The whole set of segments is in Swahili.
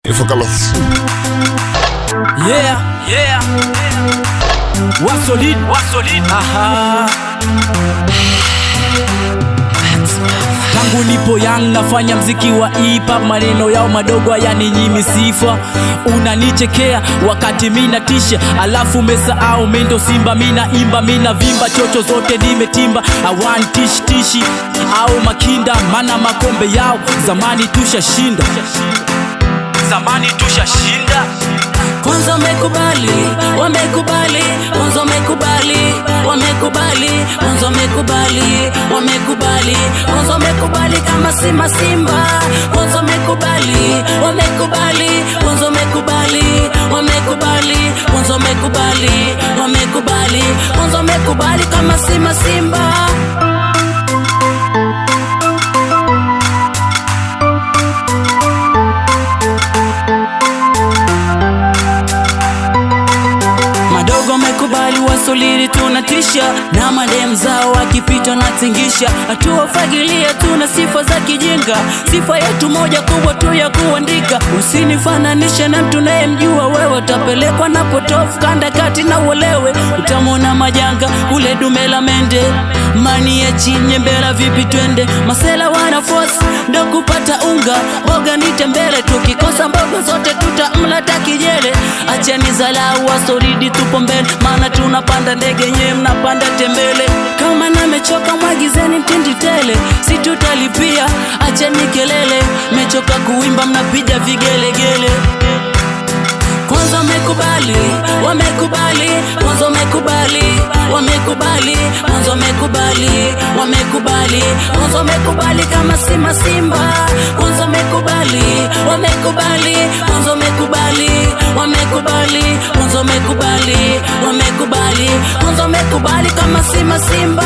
Ifakala. Yeah. Wasolid. Aha. Tangu nipo young nafanya mziki wa hip hop, maneno yao madogo hayaninyimi sifa. Unanichekea wakati mina tisha, alafu umesahau mendo simba. Mina imba, mina vimba, chocho zote nimetimba. Awan tishi au makinda, mana makombe yao zamani tushashinda. Kwanza wamekubali, kwanza wamekubali, kwanza wamekubali kama simba. Kwanza wamekubali, kwanza wamekubali kama simba. Wamekubali wasoliri tunatisha, na madem zao wakipita na tingisha. Hatuwafagilia tuna sifa za kijinga, sifa yetu moja kubwa tu ya kuandika. Usinifananisha na mtu nayemjua wewe, utapelekwa na potofu kanda kati na uelewe. Utamona majanga ule dume la mende, mani ya chinye mbela vipi twende. Masela wana force ndo kupata unga, boga nitembele. Tukikosa mboga zote tutamla takijele. Acha nizalau wasolidi tupo mbele, mana tunapanda ndege nye mnapanda tembele. Kama namechoka mwagizeni mtindi tele, si tutalipia, acha nikelele. Mechoka kuimba mnapiga vigelegele. Kwanza wamekubali, kwanza wamekubali kama simba. Kwanza wamekubali, kwanza wamekubali kama simba.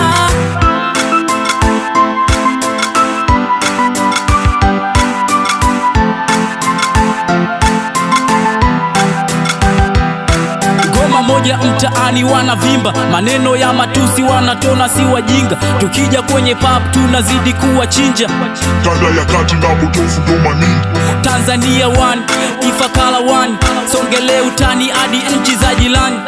Moja mtaani wanavimba, maneno ya matusi wanatona si wajinga. Tukija kwenye pub tunazidi kuwa chinja. Kanda ya kati na butofu domani, Tanzania one, Ifakala one. Songele utani hadi nchi za jirani.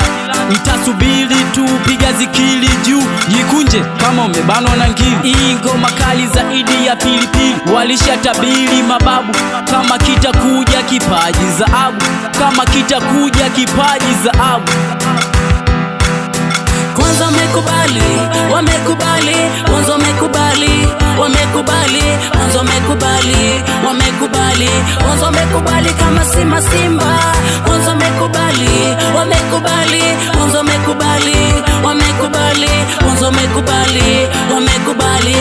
Nitasubiri tu piga zikili juu, jikunje kama umebanwa na ngili. Hii ngoma kali zaidi ya pilipili, walishatabiri mababu. Kama kitakuja kipaji zaabu, kama kitakuja kipaji zaabu. Kwanza wamekubali, kwanza wamekubali kama simba. Kwanza wamekubali,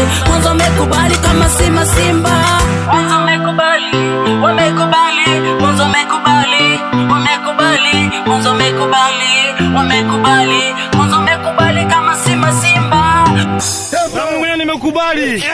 kwanza wamekubali kama simba. Kwanza wamekubali kama simba. Nimekubali.